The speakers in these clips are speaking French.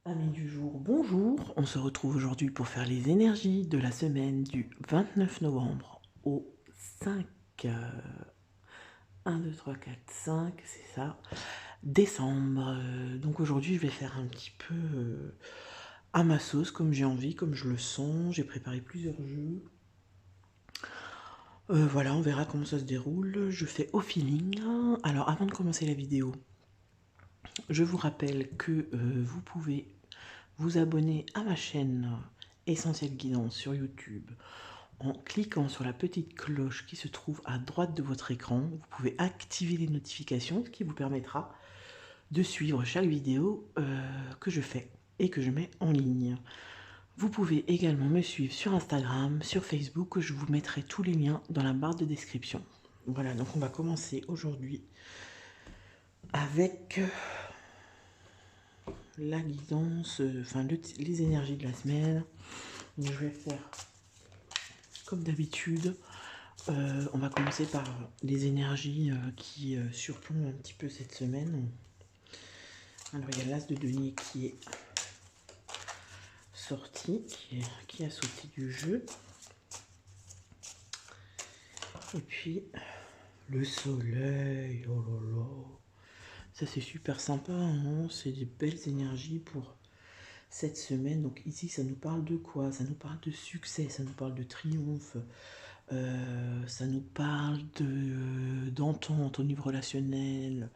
Amis du jour, bonjour. On se retrouve aujourd'hui pour faire les énergies de la semaine du 29 novembre au 5, 1, 2, 3, 4, 5, c'est ça, décembre. Donc aujourd'hui, je vais faire un petit peu à ma sauce, comme j'ai envie, comme je le sens. J'ai préparé plusieurs jeux. Voilà, on verra comment ça se déroule. Je fais au feeling. Alors avant de commencer la vidéo, je vous rappelle que vous pouvez vous abonner à ma chaîne Essentiel Guidance sur YouTube en cliquant sur la petite cloche qui se trouve à droite de votre écran. Vous pouvez activer les notifications, ce qui vous permettra de suivre chaque vidéo que je fais et que je mets en ligne. Vous pouvez également me suivre sur Instagram, sur Facebook, je vous mettrai tous les liens dans la barre de description. Voilà, donc on va commencer aujourd'hui avec la guidance, les énergies de la semaine. Donc, je vais faire comme d'habitude. On va commencer par les énergies qui surplombent un petit peu cette semaine. Alors il y a l'As de denier qui est sorti, qui a sauté du jeu. Et puis le soleil, oh là là. Ça c'est super sympa, hein, c'est des belles énergies pour cette semaine. Donc ici ça nous parle de quoi? Ça nous parle de succès, ça nous parle de triomphe. Ça nous parle d'entente au niveau relationnel,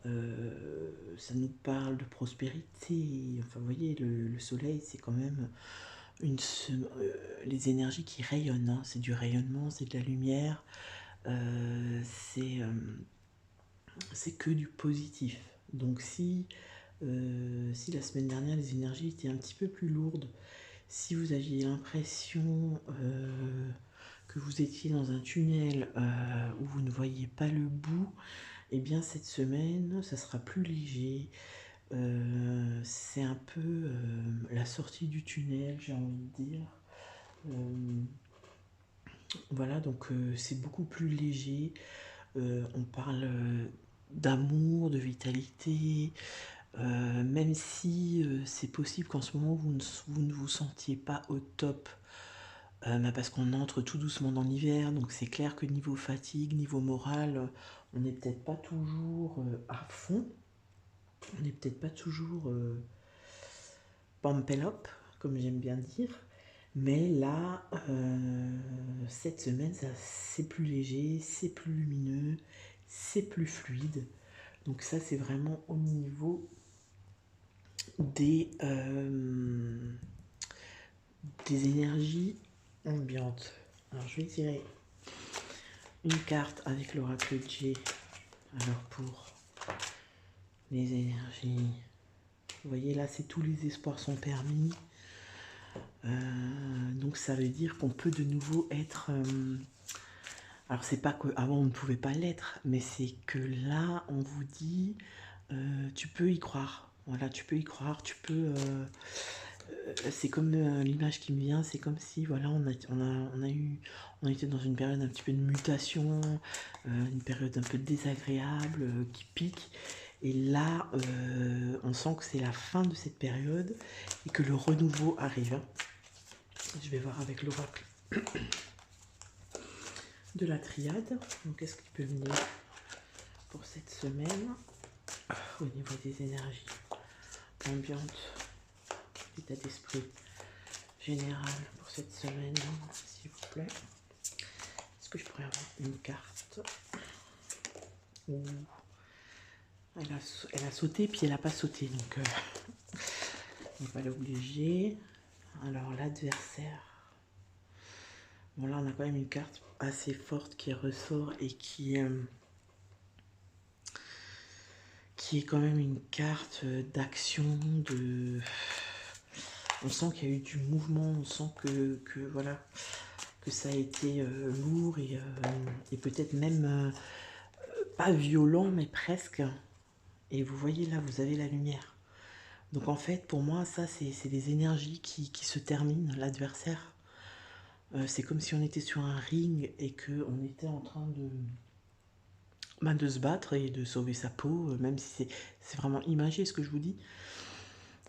ça nous parle de prospérité. Enfin, vous voyez, le soleil, c'est quand même les énergies qui rayonnent, hein. C'est du rayonnement, c'est de la lumière, euh, c'est euh, c'est que du positif. Donc si la semaine dernière les énergies étaient un petit peu plus lourdes, si vous aviez l'impression que vous étiez dans un tunnel où vous ne voyez pas le bout, et bien cette semaine, ça sera plus léger. C'est un peu la sortie du tunnel, j'ai envie de dire. Euh, voilà, donc c'est beaucoup plus léger. On parle d'amour, de vitalité, même si c'est possible qu'en ce moment vous ne vous sentiez pas au top. Parce qu'on entre tout doucement dans l'hiver, donc c'est clair que niveau fatigue, niveau moral, on n'est peut-être pas toujours à fond, on n'est peut-être pas toujours pump up, comme j'aime bien dire. Mais là, cette semaine, c'est plus léger, c'est plus lumineux, c'est plus fluide. Donc ça, c'est vraiment au niveau des, euh, des énergies ambiantes. Alors je vais tirer une carte avec l'oracle J. Alors pour les énergies, vous voyez là, c'est tous les espoirs sont permis. Donc ça veut dire qu'on peut de nouveau être. Alors c'est pas qu'avant on ne pouvait pas l'être, mais c'est que là on vous dit tu peux y croire. Voilà, tu peux y croire, tu peux. C'est comme l'image qui me vient, c'est comme si voilà on était dans une période un petit peu de mutation, une période un peu désagréable qui pique. Et là, on sent que c'est la fin de cette période et que le renouveau arrive, hein. Je vais voir avec l'oracle de la triade. Donc, qu'est-ce qu'il peut me dire pour cette semaine au niveau des énergies ambiantes, l'état d'esprit général pour cette semaine, s'il vous plaît. Est-ce que je pourrais avoir une carte? Ouh. Elle a sauté, puis elle n'a pas sauté, donc on va l'obliger. Alors, l'adversaire. Bon, là, on a quand même une carte assez forte qui ressort et qui est quand même une carte d'action, on sent qu'il y a eu du mouvement, on sent que voilà, que ça a été lourd et peut-être même pas violent, mais presque. Et vous voyez là, vous avez la lumière. Donc en fait, pour moi, ça, c'est des énergies qui se terminent. L'adversaire, c'est comme si on était sur un ring et qu'on était en train de se battre et de sauver sa peau, même si c'est vraiment imagé ce que je vous dis.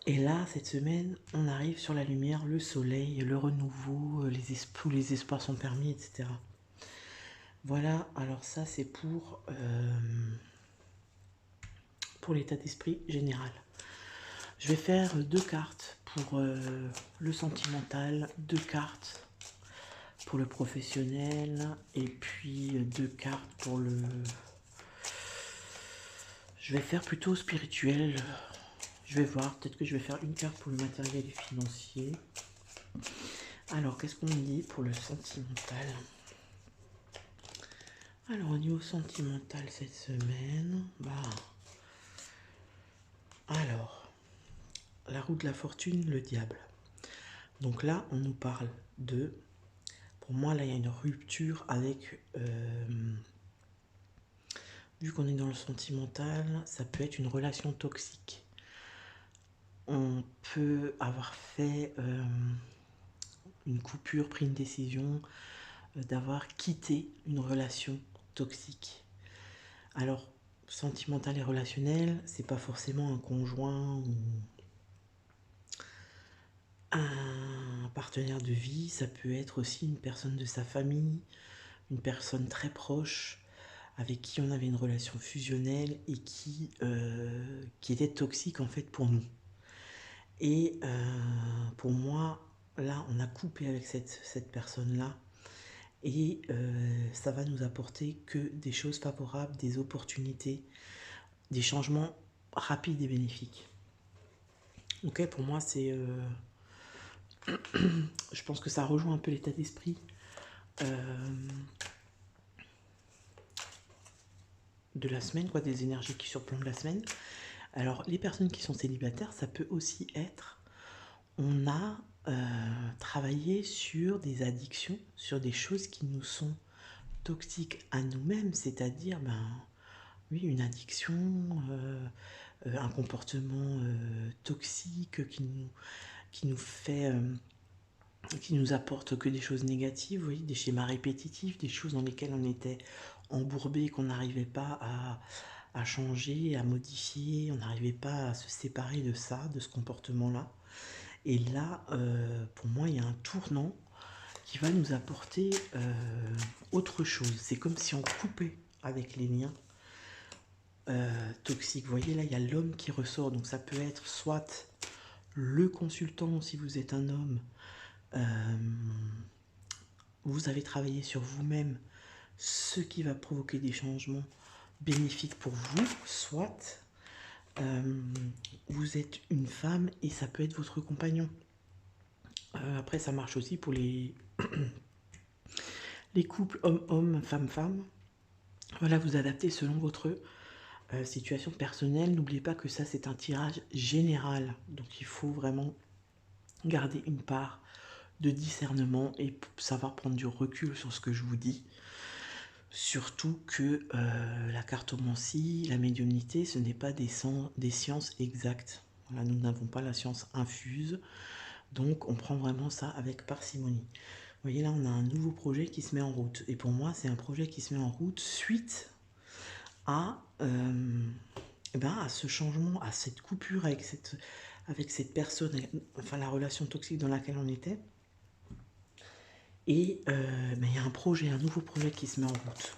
Et là, cette semaine, on arrive sur la lumière, le soleil, le renouveau, tous les espoirs sont permis, etc. Voilà, alors ça c'est pour l'état d'esprit général. Je vais faire 2 cartes pour le sentimental, 2 cartes pour le professionnel, et puis 2 cartes pour le... Je vais faire plutôt spirituel. Je vais voir, peut-être que je vais faire une carte pour le matériel et financier. Alors, qu'est-ce qu'on dit pour le sentimental? Alors, au niveau sentimental cette semaine, alors, la roue de la fortune, le diable. Donc là, on nous parle de... Pour moi, là, il y a une rupture avec... vu qu'on est dans le sentimental, ça peut être une relation toxique. On peut avoir fait une coupure, pris une décision d'avoir quitté une relation toxique. Alors, sentimental et relationnel, c'est pas forcément un conjoint ou un partenaire de vie, ça peut être aussi une personne de sa famille, une personne très proche, avec qui on avait une relation fusionnelle et qui était toxique en fait pour nous. Et pour moi, là, on a coupé avec cette personne-là. Et ça va nous apporter que des choses favorables, des opportunités, des changements rapides et bénéfiques. Ok, pour moi, c'est... je pense que ça rejoint un peu l'état d'esprit de la semaine, quoi, des énergies qui surplombent la semaine. Alors, les personnes qui sont célibataires, ça peut aussi être... On a travaillé sur des addictions, sur des choses qui nous sont toxiques à nous-mêmes, c'est-à-dire, oui, une addiction, un comportement toxique qui nous fait... qui nous apporte que des choses négatives, oui, des schémas répétitifs, des choses dans lesquelles on était embourbé, qu'on n'arrivait pas à changer, à modifier, on n'arrivait pas à se séparer de ça, de ce comportement-là. Et là, pour moi, il y a un tournant qui va nous apporter autre chose. C'est comme si on coupait avec les liens toxiques. Vous voyez, là, il y a l'homme qui ressort. Donc ça peut être soit le consultant, si vous êtes un homme, vous avez travaillé sur vous-même, ce qui va provoquer des changements bénéfiques pour vous, soit vous êtes une femme et ça peut être votre compagnon. Après, ça marche aussi pour les couples homme-homme, femme-femme. Voilà, vous adaptez selon votre situation personnelle. N'oubliez pas que ça, c'est un tirage général. Donc, il faut vraiment garder une part de discernement et savoir prendre du recul sur ce que je vous dis. Surtout que la cartomancie, la médiumnité, ce n'est pas des sciences exactes. Voilà, nous n'avons pas la science infuse, donc on prend vraiment ça avec parcimonie. Vous voyez là, on a un nouveau projet qui se met en route. Et pour moi, c'est un projet qui se met en route suite à ce changement, à cette coupure avec cette personne, enfin la relation toxique dans laquelle on était. Et il y a un nouveau projet qui se met en route.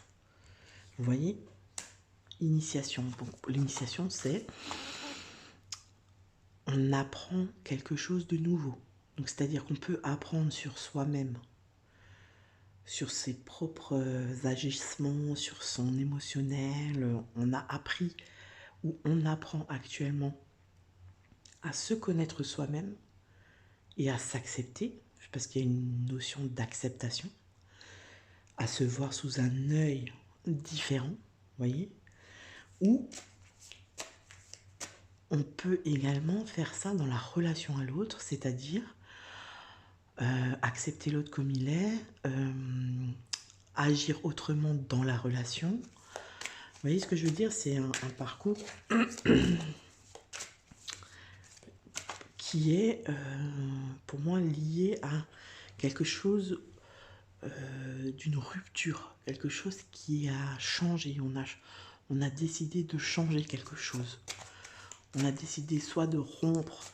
Vous voyez, initiation. L'initiation, c'est on apprend quelque chose de nouveau. Donc, c'est-à-dire qu'on peut apprendre sur soi-même, sur ses propres agissements, sur son émotionnel. On a appris ou on apprend actuellement à se connaître soi-même et à s'accepter, parce qu'il y a une notion d'acceptation, à se voir sous un œil différent, vous voyez, ou on peut également faire ça dans la relation à l'autre, c'est-à-dire accepter l'autre comme il est, agir autrement dans la relation. Vous voyez ce que je veux dire? C'est un parcours qui est pour moi lié à quelque chose d'une rupture, quelque chose qui a changé. On a décidé de changer quelque chose. On a décidé soit de rompre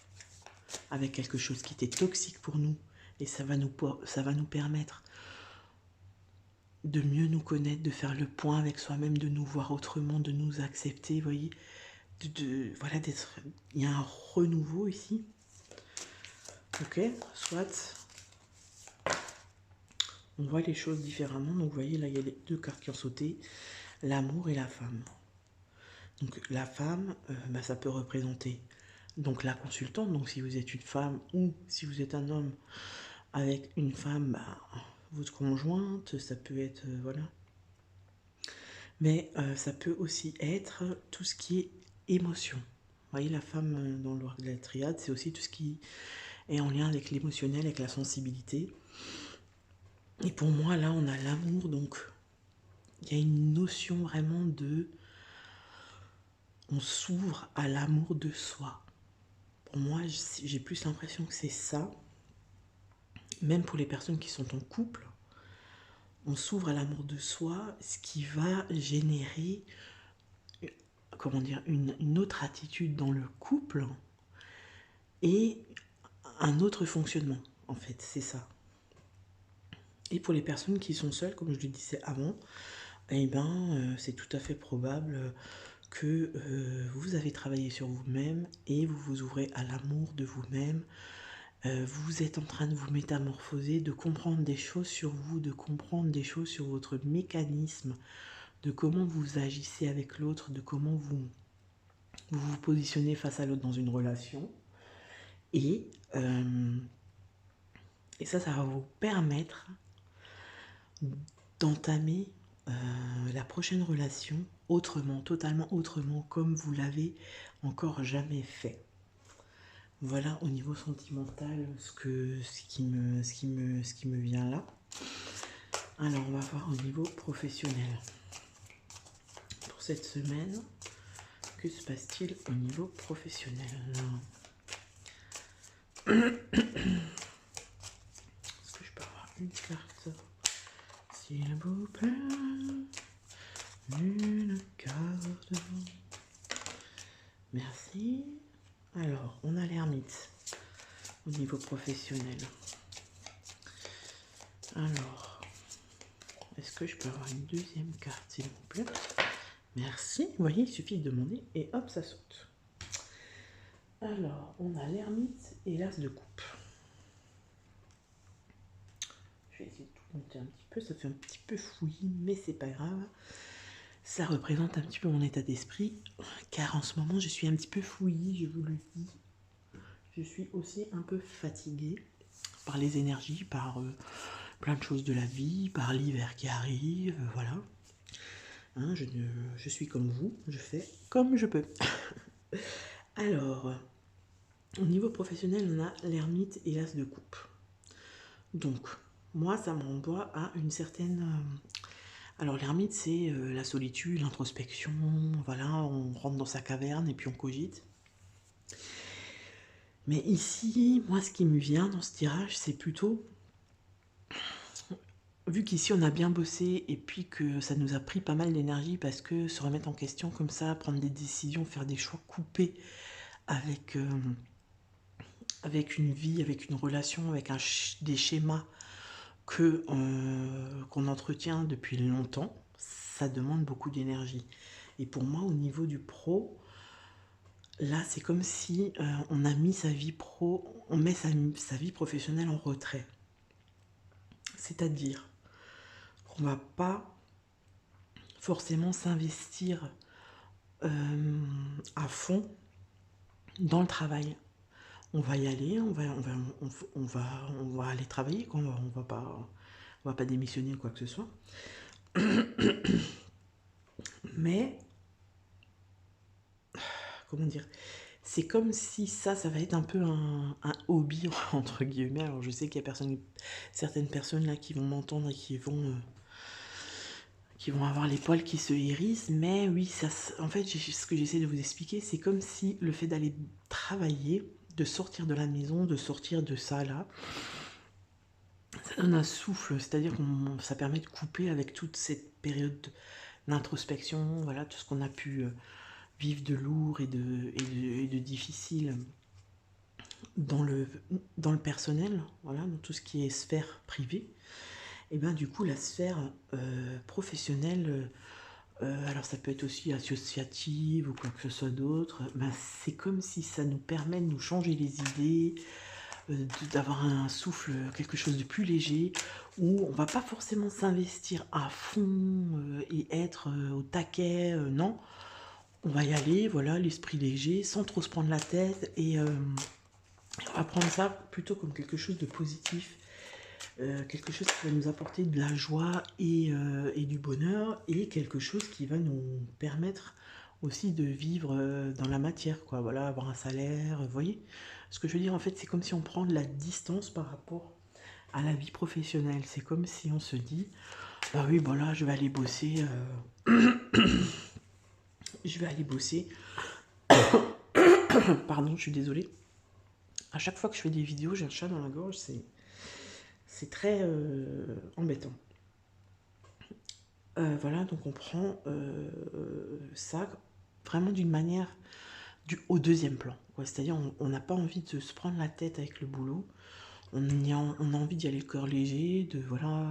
avec quelque chose qui était toxique pour nous. Et ça va nous permettre de mieux nous connaître, de faire le point avec soi-même, de nous voir autrement, de nous accepter, vous voyez. Voilà, il y a un renouveau ici. Ok, soit on voit les choses différemment. Donc vous voyez, là, il y a les deux cartes qui ont sauté, l'amour et la femme. Donc la femme, ça peut représenter donc la consultante. Donc si vous êtes une femme ou si vous êtes un homme avec une femme, votre conjointe, ça peut être, voilà. Mais ça peut aussi être tout ce qui est émotion. Vous voyez, la femme dans l'ordre de la triade, c'est aussi tout ce qui est en lien avec l'émotionnel, avec la sensibilité. Et pour moi, là, on a l'amour, donc il y a une notion vraiment de... On s'ouvre à l'amour de soi. Pour moi, j'ai plus l'impression que c'est ça. Même pour les personnes qui sont en couple, on s'ouvre à l'amour de soi, ce qui va générer, comment dire, une autre attitude dans le couple et un autre fonctionnement, en fait, c'est ça. Et pour les personnes qui sont seules, comme je le disais avant, eh ben, c'est tout à fait probable que vous avez travaillé sur vous-même et vous vous ouvrez à l'amour de vous-même. Vous êtes en train de vous métamorphoser, de comprendre des choses sur vous, de comprendre des choses sur votre mécanisme, de comment vous agissez avec l'autre, de comment vous positionnez face à l'autre dans une relation. Et ça va vous permettre d'entamer la prochaine relation autrement, totalement autrement, comme vous l'avez encore jamais fait. Voilà au niveau sentimental ce qui me vient là. Alors on va voir au niveau professionnel. Pour cette semaine, que se passe-t-il au niveau professionnel? Est-ce que je peux avoir une carte, s'il vous plaît? Une carte. Merci. Alors, on a l'ermite au niveau professionnel. Alors, est-ce que je peux avoir une deuxième carte, s'il vous plaît? Merci. Vous voyez, il suffit de demander et hop, ça saute. Alors, on a l'ermite et l'as de coupe. Je vais essayer de tout monter un petit peu. Ça fait un petit peu fouillis, mais c'est pas grave. Ça représente un petit peu mon état d'esprit, car en ce moment, je suis un petit peu fouillis, je vous le dis. Je suis aussi un peu fatiguée par les énergies, par plein de choses de la vie, par l'hiver qui arrive, voilà. Hein, je suis comme vous, je fais comme je peux. Alors, au niveau professionnel, on a l'ermite et l'as de coupe. Donc, moi, ça m'envoie à une certaine... Alors, l'ermite, c'est la solitude, l'introspection, voilà, on rentre dans sa caverne et puis on cogite. Mais ici, moi, ce qui me vient dans ce tirage, c'est plutôt... Vu qu'ici, on a bien bossé et puis que ça nous a pris pas mal d'énergie parce que se remettre en question comme ça, prendre des décisions, faire des choix coupés avec une vie, avec une relation, avec des schémas qu'on entretient depuis longtemps, ça demande beaucoup d'énergie. Et pour moi, au niveau du pro, là, c'est comme si on a mis sa vie pro, on met sa vie professionnelle en retrait. C'est-à-dire qu'on va pas forcément s'investir à fond dans le travail. On va y aller, on va aller travailler, quoi. On va pas démissionner ou quoi que ce soit. Mais, comment dire, c'est comme si ça va être un peu un hobby, entre guillemets. Alors je sais qu'il y a certaines personnes là qui vont m'entendre et qui vont avoir les poils qui se hérissent, mais oui, en fait, ce que j'essaie de vous expliquer, c'est comme si le fait d'aller travailler, de sortir de la maison, de sortir de ça là, ça donne un souffle, c'est-à-dire que ça permet de couper avec toute cette période d'introspection, voilà, tout ce qu'on a pu vivre de lourd et de difficile dans le personnel, voilà, dans tout ce qui est sphère privée, et bien du coup la sphère professionnelle, alors ça peut être aussi associative ou quoi que ce soit d'autre, ben, c'est comme si ça nous permet de nous changer les idées, d'avoir un souffle, quelque chose de plus léger, où on va pas forcément s'investir à fond et être au taquet, non. On va y aller, voilà, l'esprit léger, sans trop se prendre la tête, et on va prendre ça plutôt comme quelque chose de positif, quelque chose qui va nous apporter de la joie et du bonheur, et quelque chose qui va nous permettre aussi de vivre dans la matière, quoi, voilà, avoir un salaire, vous voyez ce que je veux dire. En fait, c'est comme si on prend de la distance par rapport à la vie professionnelle. C'est comme si on se dit, bah oui, voilà, je vais aller bosser, je vais aller bosser, pardon, je suis désolée. À chaque fois que je fais des vidéos, j'ai un chat dans la gorge, c'est très embêtant. Voilà, donc on prend ça vraiment d'une manière au deuxième plan. C'est-à-dire, on n'a pas envie de se prendre la tête avec le boulot. On a envie d'y aller le cœur léger, voilà,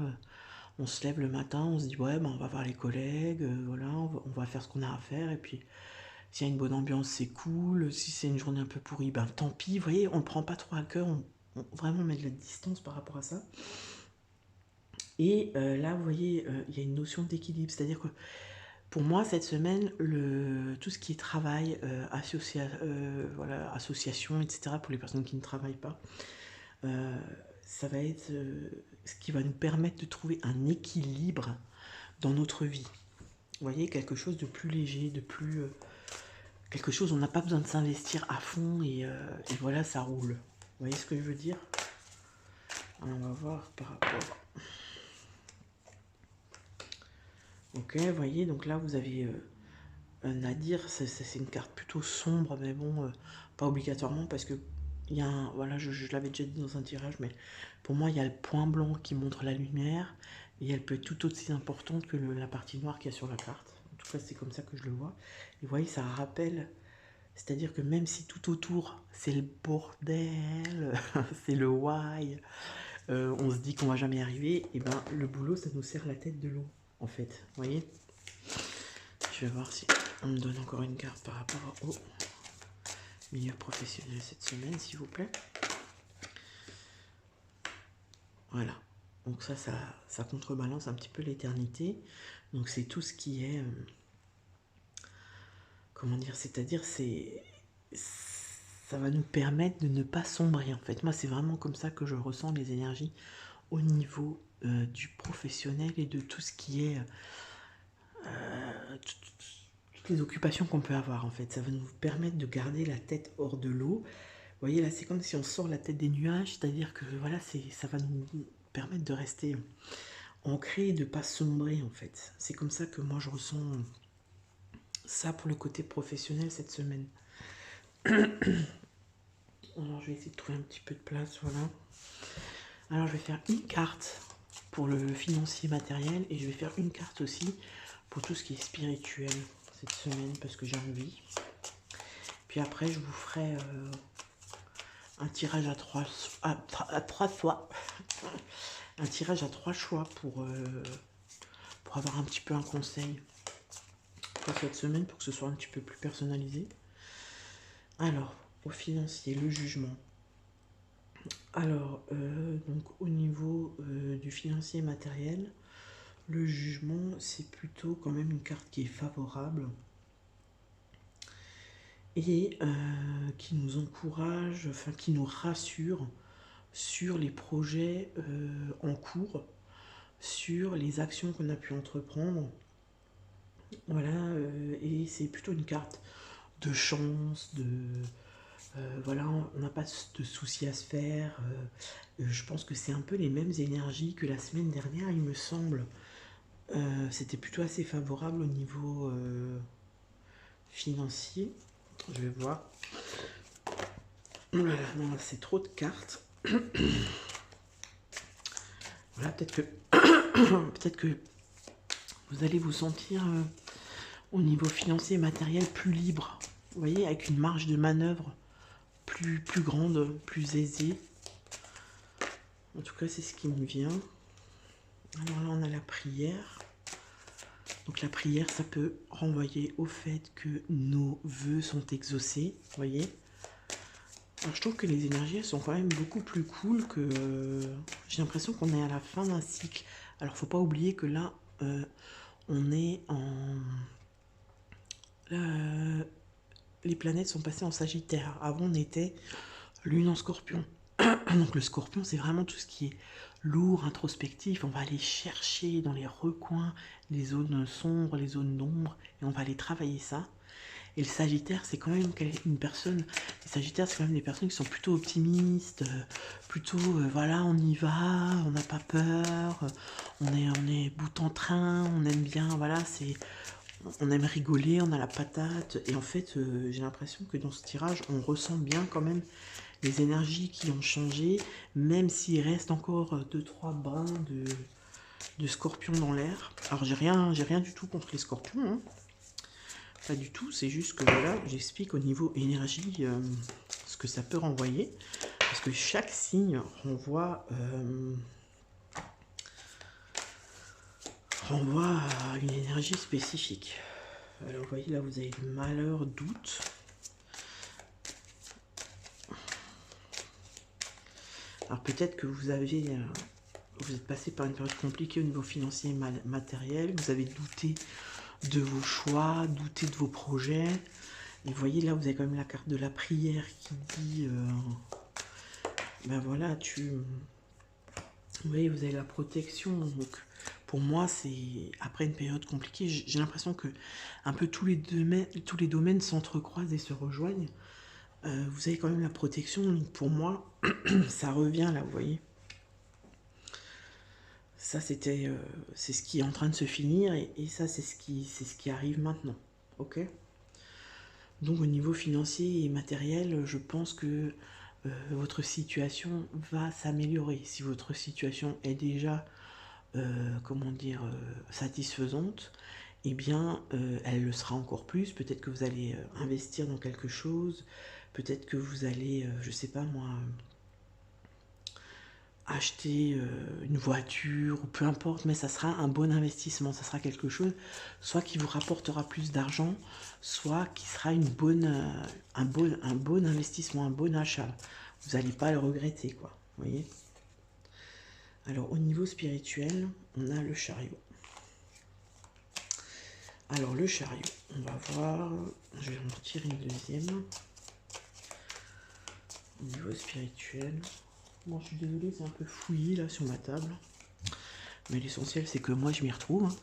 on se lève le matin, on se dit ouais, ben, on va voir les collègues, voilà, on va faire ce qu'on a à faire, et puis s'il y a une bonne ambiance, c'est cool. Si c'est une journée un peu pourrie, ben tant pis. Vous voyez, on ne prend pas trop à cœur, vraiment met de la distance par rapport à ça. Et là, vous voyez, il y a une notion d'équilibre. C'est-à-dire que pour moi, cette semaine, tout ce qui est travail, voilà, association, etc., pour les personnes qui ne travaillent pas, ça va être ce qui va nous permettre de trouver un équilibre dans notre vie. Vous voyez, quelque chose de plus léger, de plus... quelque chose où on n'a pas besoin de s'investir à fond, et voilà, ça roule. Vous voyez ce que je veux dire? Alors, on va voir par rapport... Ok, vous voyez, donc là, vous avez Nadir, c'est une carte plutôt sombre, mais bon, pas obligatoirement, parce que il y a voilà, je l'avais déjà dit dans un tirage, mais pour moi, il y a le point blanc qui montre la lumière, et elle peut être tout aussi importante que la partie noire qu'il y a sur la carte. En tout cas, c'est comme ça que je le vois. Et vous voyez, ça rappelle, c'est-à-dire que même si tout autour, c'est le bordel, c'est le why, on se dit qu'on va jamais y arriver, et ben le boulot, ça nous serre la tête de l'eau, en fait. Vous voyez? Je vais voir si on me donne encore une carte par rapport au milieu professionnel cette semaine, s'il vous plaît. Voilà. Donc ça contrebalance un petit peu l'éternité. Donc c'est tout ce qui est... comment dire? C'est-à-dire, ça va nous permettre de ne pas sombrer, en fait. Moi, c'est vraiment comme ça que je ressens les énergies au niveau du professionnel et de tout ce qui est... toutes les occupations qu'on peut avoir, en fait. Ça va nous permettre de garder la tête hors de l'eau. Vous voyez, là, c'est comme si on sort la tête des nuages, c'est-à-dire que voilà, ça va nous permettre de rester ancré et de ne pas sombrer, en fait. C'est comme ça que moi, je ressens ça pour le côté professionnel cette semaine. Alors, je vais essayer de trouver un petit peu de place, voilà. Alors, je vais faire une carte pour le financier matériel, et je vais faire une carte aussi pour tout ce qui est spirituel cette semaine, parce que j'ai envie. Puis après, je vous ferai un tirage à trois choix. Un tirage à 3 choix pour avoir un petit peu un conseil pour cette semaine, pour que ce soit un petit peu plus personnalisé. Alors, au financier, le jugement. Alors, donc au niveau du financier matériel, le jugement, c'est plutôt quand même une carte qui est favorable et qui nous encourage, enfin qui nous rassure sur les projets en cours, sur les actions qu'on a pu entreprendre. Voilà, et c'est plutôt une carte de chance, voilà, on n'a pas de soucis à se faire. Je pense que c'est un peu les mêmes énergies que la semaine dernière, il me semble. C'était plutôt assez favorable au niveau financier. Je vais voir. Voilà, non, c'est trop de cartes. Voilà, peut-être que vous allez vous sentir au niveau financier et matériel plus libre. Vous voyez, avec une marge de manœuvre plus grande, plus aisée. En tout cas, c'est ce qui me vient. Alors là, on a la prière. Donc la prière, ça peut renvoyer au fait que nos vœux sont exaucés, vous voyez. Alors je trouve que les énergies, elles sont quand même beaucoup plus cool que... j'ai l'impression qu'on est à la fin d'un cycle. Alors faut pas oublier que là, on est en... les planètes sont passées en Sagittaire. Avant, on était Lune en Scorpion. Donc le Scorpion, c'est vraiment tout ce qui est lourd, introspectif. On va aller chercher dans les recoins les zones sombres, les zones d'ombre, et on va aller travailler ça. Et le Sagittaire, c'est quand même une personne... Les Sagittaires, c'est quand même des personnes qui sont plutôt optimistes, plutôt, voilà, on y va, on n'a pas peur, on est bout en train, on aime bien, voilà, on aime rigoler, on a la patate. Et en fait, j'ai l'impression que dans ce tirage, on ressent bien quand même les énergies qui ont changé, même s'il reste encore 2-3 brins de scorpion dans l'air. Alors j'ai rien du tout contre les scorpions, hein. Pas du tout, c'est juste que voilà, j'explique au niveau énergie ce que ça peut renvoyer. Parce que chaque signe renvoie à une énergie spécifique. Alors vous voyez là, vous avez le malheur, doute. Alors peut-être que vous êtes passé par une période compliquée au niveau financier et matériel, vous avez douté de vos choix, douté de vos projets. Et vous voyez là, vous avez quand même la carte de la prière qui dit, ben voilà, vous voyez, vous avez la protection. Donc pour moi, c'est après une période compliquée, j'ai l'impression que un peu tous les domaines s'entrecroisent et se rejoignent. Vous avez quand même la protection, donc pour moi, ça revient là, vous voyez. Ça, c'est ce qui est en train de se finir, et ça, c'est ce qui arrive maintenant, ok. Donc au niveau financier et matériel, je pense que votre situation va s'améliorer. Si votre situation est déjà, comment dire, satisfaisante, eh bien, elle le sera encore plus. Peut-être que vous allez investir dans quelque chose, peut-être que vous allez, je sais pas moi, acheter une voiture, ou peu importe, mais ça sera un bon investissement, ça sera quelque chose, soit qui vous rapportera plus d'argent, soit qui sera un bon investissement, un bon achat. Vous n'allez pas le regretter, quoi, vous voyez. Alors, au niveau spirituel, on a le chariot. Alors, le chariot, on va voir, je vais en retirer une deuxième. Au niveau spirituel, bon, je suis désolée, c'est un peu fouillé là sur ma table. Mais l'essentiel, c'est que moi, je m'y retrouve. Hein.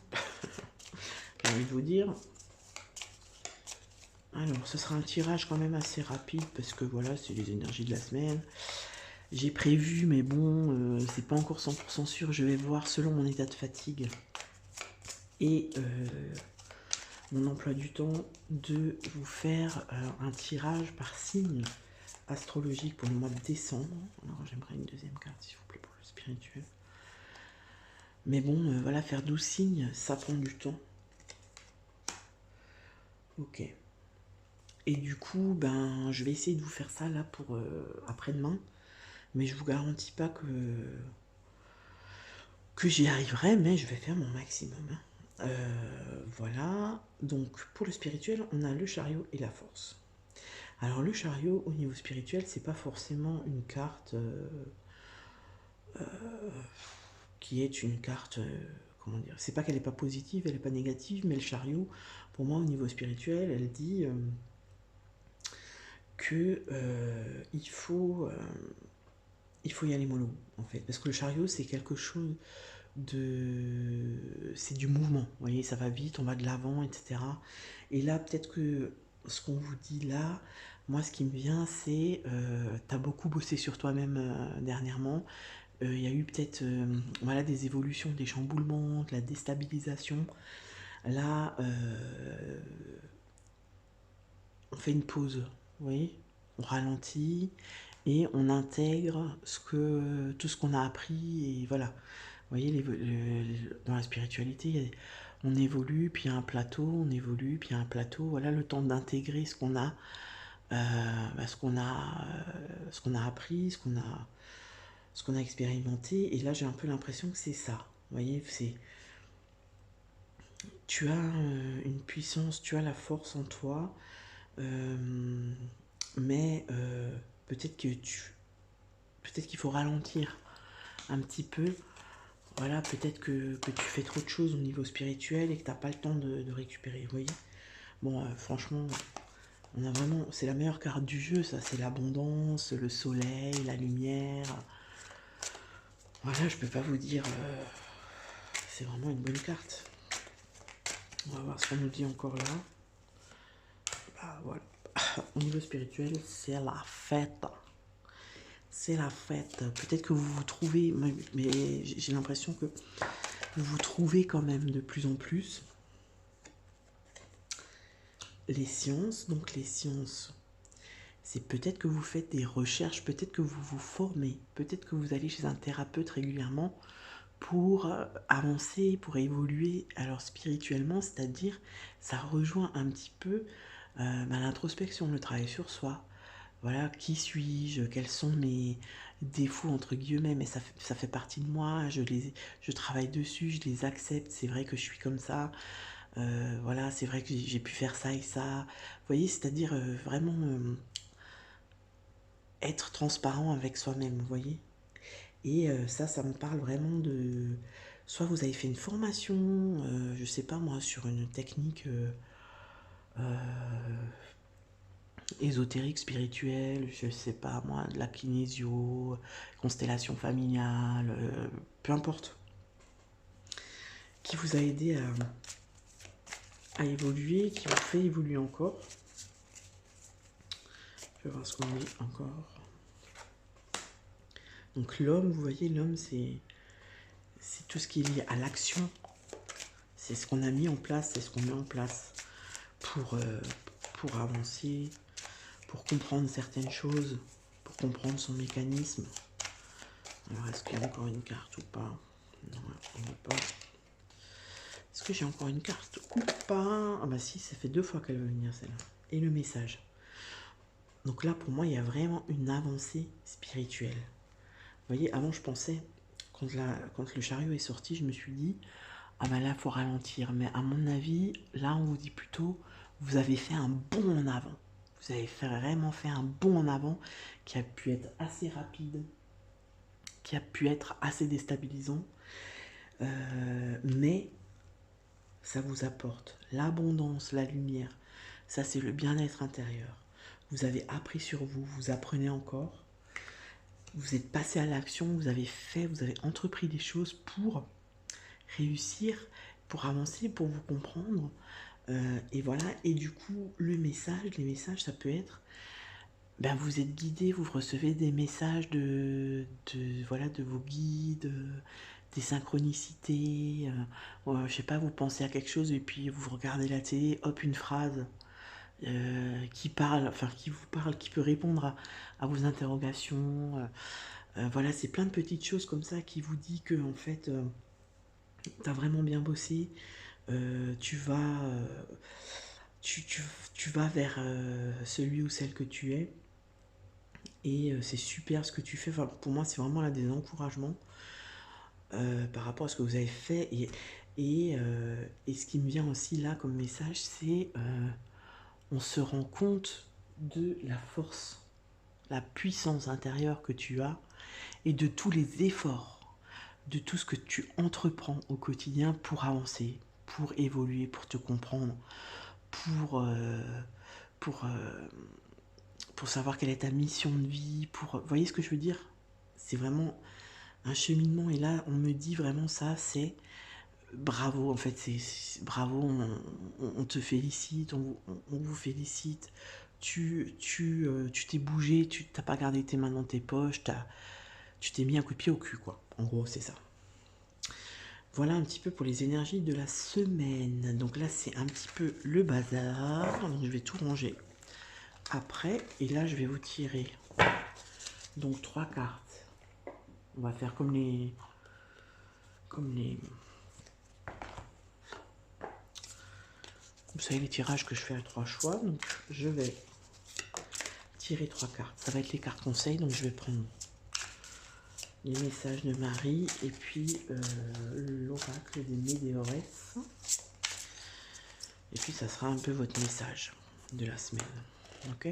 J'ai envie de vous dire. Alors, ce sera un tirage quand même assez rapide parce que voilà, c'est les énergies de la semaine. J'ai prévu, mais bon, c'est pas encore 100% sûr. Je vais voir selon mon état de fatigue et mon emploi du temps de vous faire un tirage par signe astrologique pour le mois de décembre. Alors, j'aimerais une deuxième carte, s'il vous plaît, pour le spirituel. Mais bon, voilà, faire 12 signes, ça prend du temps. Ok. Et du coup, ben, je vais essayer de vous faire ça là pour après-demain. Mais je vous garantis pas que j'y arriverai, mais je vais faire mon maximum. Hein. Voilà. Donc, pour le spirituel, on a le chariot et la force. Alors, le chariot, au niveau spirituel, c'est pas forcément une carte qui est une carte... comment dire, c'est pas qu'elle n'est pas positive, elle n'est pas négative, mais le chariot, pour moi, au niveau spirituel, elle dit que il faut y aller mollo, en fait. Parce que le chariot, c'est quelque chose de... c'est du mouvement, vous voyez, ça va vite, on va de l'avant, etc. Et là, peut-être que ce qu'on vous dit là, moi, ce qui me vient, c'est... t'as beaucoup bossé sur toi-même dernièrement. Il y a eu peut-être voilà, des évolutions, des chamboulements, de la déstabilisation. Là, on fait une pause, vous voyez, on ralentit et on intègre tout ce qu'on a appris, et voilà. Vous voyez, dans la spiritualité, on évolue, puis il y a un plateau, on évolue, puis il y a un plateau. Voilà, le temps d'intégrer ce qu'on a ce qu'on a appris, ce qu'on a expérimenté. Et là, j'ai un peu l'impression que c'est ça. Vous voyez, tu as une puissance, tu as la force en toi, mais peut-être qu'il faut ralentir un petit peu. Voilà, peut-être que tu fais trop de choses au niveau spirituel et que tu n'as pas le temps de récupérer. Vous voyez? Bon, franchement, on a vraiment, c'est la meilleure carte du jeu, ça. C'est l'abondance, le soleil, la lumière. Voilà, je peux pas vous dire. C'est vraiment une bonne carte. On va voir ce qu'on nous dit encore là. Bah voilà. Au niveau spirituel, c'est la fête. C'est la fête. Peut-être que vous vous trouvez, mais j'ai l'impression que vous vous trouvez quand même de plus en plus. Les sciences, donc les sciences, c'est peut-être que vous faites des recherches, peut-être que vous vous formez, peut-être que vous allez chez un thérapeute régulièrement pour avancer, pour évoluer. Alors spirituellement, c'est-à-dire, ça rejoint un petit peu l'introspection, le travail sur soi. Voilà, qui suis-je, quels sont mes défauts entre guillemets, mais ça fait partie de moi, je travaille dessus, je les accepte, c'est vrai que je suis comme ça, voilà, c'est vrai que j'ai pu faire ça et ça. Vous voyez, c'est-à-dire vraiment être transparent avec soi-même, vous voyez. Et ça me parle vraiment de... Soit vous avez fait une formation, je sais pas moi, sur une technique ésotérique, spirituelle, je sais pas moi, de la kinésio, constellation familiale, peu importe, qui vous a aidé à évoluer, qui vous fait évoluer encore. Je vais voir ce qu'on dit encore. Donc l'homme, vous voyez, l'homme c'est tout ce qui est lié à l'action. C'est ce qu'on a mis en place, c'est ce qu'on met en place pour avancer, pour comprendre certaines choses, pour comprendre son mécanisme. Alors, est-ce qu'il y a encore une carte ou pas? Non, il n'y en a pas. Est-ce que j'ai encore une carte ou pas? Ah bah si, ça fait 2 fois qu'elle veut venir celle-là. Et le message. Donc là, pour moi, il y a vraiment une avancée spirituelle. Vous voyez, avant, je pensais, quand le chariot est sorti, je me suis dit, ah bah là, il faut ralentir. Mais à mon avis, là, on vous dit plutôt, vous avez fait un bond en avant. Vous avez vraiment fait un bond en avant qui a pu être assez rapide, qui a pu être assez déstabilisant. Mais ça vous apporte l'abondance, la lumière. Ça, c'est le bien-être intérieur. Vous avez appris sur vous, vous apprenez encore. Vous êtes passé à l'action, vous avez entrepris des choses pour réussir, pour avancer, pour vous comprendre. Et voilà, et du coup, les messages, ça peut être, ben vous êtes guidé, vous recevez des messages de vos guides, des synchronicités, je sais pas, vous pensez à quelque chose et puis vous regardez la télé, hop, une phrase qui vous parle, qui peut répondre à vos interrogations. Voilà, c'est plein de petites choses comme ça qui vous dit que en fait, t'as vraiment bien bossé, tu vas, tu vas vers celui ou celle que tu es. Et c'est super ce que tu fais. Enfin, pour moi, c'est vraiment là des encouragements par rapport à ce que vous avez fait. Et ce qui me vient aussi là comme message, c'est on se rend compte de la force, la puissance intérieure que tu as et de tous les efforts, de tout ce que tu entreprends au quotidien pour avancer, pour évoluer, pour te comprendre, pour, euh, pour, euh, pour savoir quelle est ta mission de vie, pour... Vous voyez ce que je veux dire? C'est vraiment un cheminement et là, on me dit vraiment ça, c'est bravo, en fait, bravo, on te félicite, on vous félicite. Tu t'es bougé, tu t'as pas gardé tes mains dans tes poches, tu t'es mis un coup de pied au cul, quoi. En gros, c'est ça. Voilà un petit peu pour les énergies de la semaine. Donc là, c'est un petit peu le bazar. Donc je vais tout ranger après. Et là, je vais vous tirer donc 3 cartes. On va faire comme les... Vous savez, les tirages que je fais à 3 choix. Donc je vais tirer 3 cartes. Ça va être les cartes conseils, donc je vais prendre les messages de Marie et puis l'oracle des Médéores. Et puis ça sera un peu votre message de la semaine. Ok?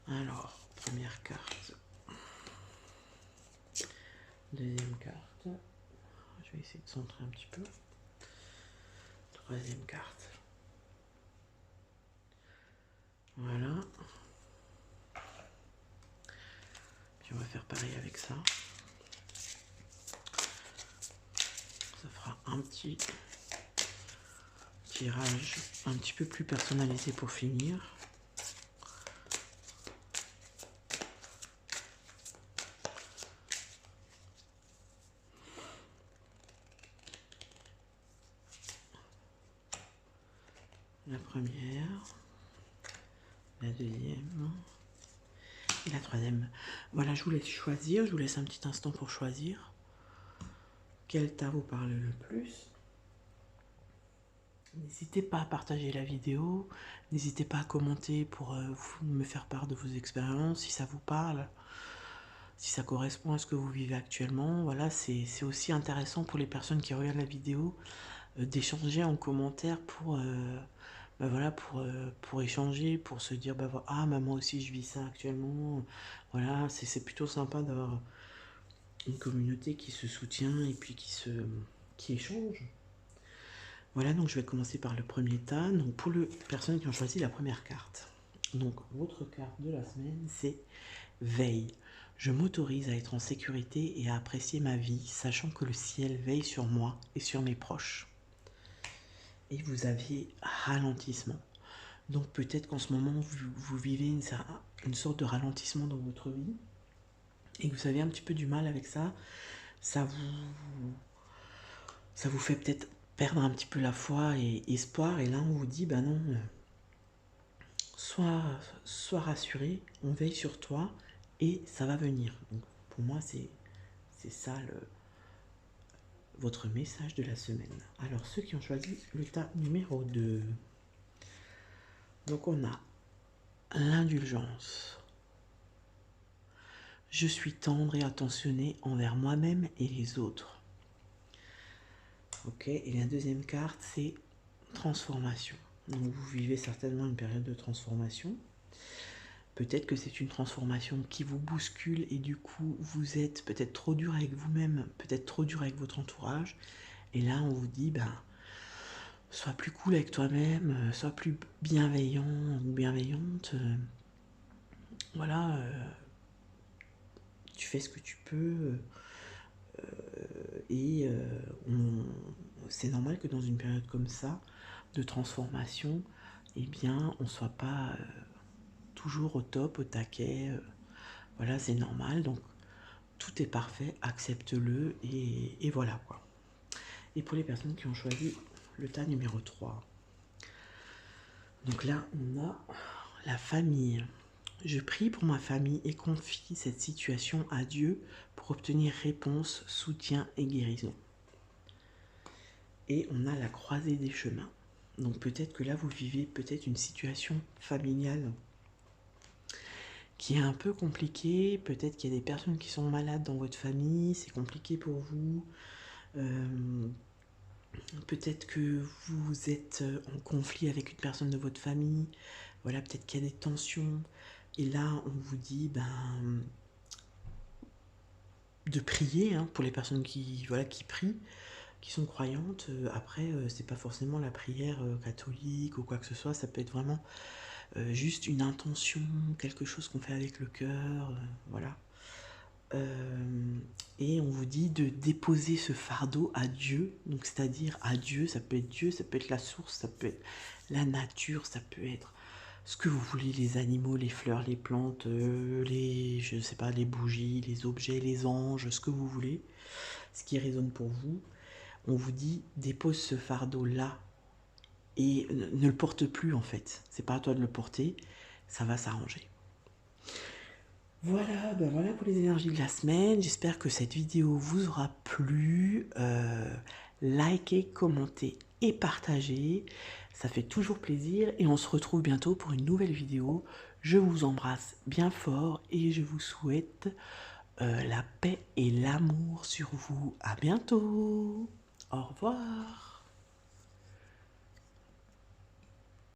Alors, première carte. Deuxième carte. Je vais essayer de centrer un petit peu. Troisième carte. Voilà. Puis on va faire pareil avec ça. Ça fera un petit tirage un petit peu plus personnalisé pour finir. La première, la deuxième et la troisième. Voilà, je vous laisse choisir, je vous laisse un petit instant pour choisir quel tas vous parle le plus. N'hésitez pas à partager la vidéo, n'hésitez pas à commenter pour me faire part de vos expériences, si ça vous parle, si ça correspond à ce que vous vivez actuellement. Voilà, c'est aussi intéressant pour les personnes qui regardent la vidéo d'échanger en commentaire pour, voilà, pour échanger, pour se dire ah, moi aussi je vis ça actuellement. Voilà, c'est plutôt sympa d'avoir une communauté qui se soutient et puis qui échange. Voilà, donc je vais commencer par le premier tas. Donc pour les personnes qui ont choisi la première carte. Donc votre carte de la semaine, c'est Veille. Je m'autorise à être en sécurité et à apprécier ma vie, sachant que le ciel veille sur moi et sur mes proches. Et vous avez ralentissement. Donc peut-être qu'en ce moment, vous vivez une sorte de ralentissement dans votre vie et que vous avez un petit peu du mal avec ça. Ça vous fait peut-être perdre un petit peu la foi et espoir. Et là, on vous dit, non, sois rassuré, on veille sur toi et ça va venir. Donc pour moi, c'est ça votre message de la semaine. Alors, ceux qui ont choisi le tas numéro 2. Donc on a l'indulgence. Je suis tendre et attentionné envers moi-même et les autres. Ok, et la deuxième carte, c'est transformation. Donc vous vivez certainement une période de transformation. Peut-être que c'est une transformation qui vous bouscule et du coup, vous êtes peut-être trop dur avec vous-même, peut-être trop dur avec votre entourage. Et là, on vous dit, sois plus cool avec toi-même, sois plus bienveillant ou bienveillante. Voilà, tu fais ce que tu peux. Et c'est normal que dans une période comme ça, de transformation, eh bien, on ne soit pas toujours au top, au taquet. Voilà, c'est normal. Donc, tout est parfait, accepte-le et voilà quoi. Et pour les personnes qui ont choisi le tas numéro 3. Donc là, on a la famille. Je prie pour ma famille et confie cette situation à Dieu pour obtenir réponse, soutien et guérison. Et on a la croisée des chemins. Donc peut-être que là, vous vivez peut-être une situation familiale qui est un peu compliquée. Peut-être qu'il y a des personnes qui sont malades dans votre famille, c'est compliqué pour vous. Peut-être que vous êtes en conflit avec une personne de votre famille. Voilà, peut-être qu'il y a des tensions. Et là, on vous dit de prier pour les personnes qui prient, qui sont croyantes. Après, c'est pas forcément la prière catholique ou quoi que ce soit. Ça peut être vraiment juste une intention, quelque chose qu'on fait avec le cœur. Voilà. Et on vous dit de déposer ce fardeau à Dieu. Donc c'est-à-dire à Dieu, ça peut être la source, ça peut être la nature, ça peut être ce que vous voulez, les animaux, les fleurs, les plantes, les bougies, les objets, les anges, ce que vous voulez, ce qui résonne pour vous. On vous dit dépose ce fardeau là et ne le porte plus en fait. C'est pas à toi de le porter, ça va s'arranger. Voilà, voilà pour les énergies de la semaine. J'espère que cette vidéo vous aura plu. Likez, commentez et partagez. Ça fait toujours plaisir et on se retrouve bientôt pour une nouvelle vidéo. Je vous embrasse bien fort et je vous souhaite la paix et l'amour sur vous. À bientôt. Au revoir.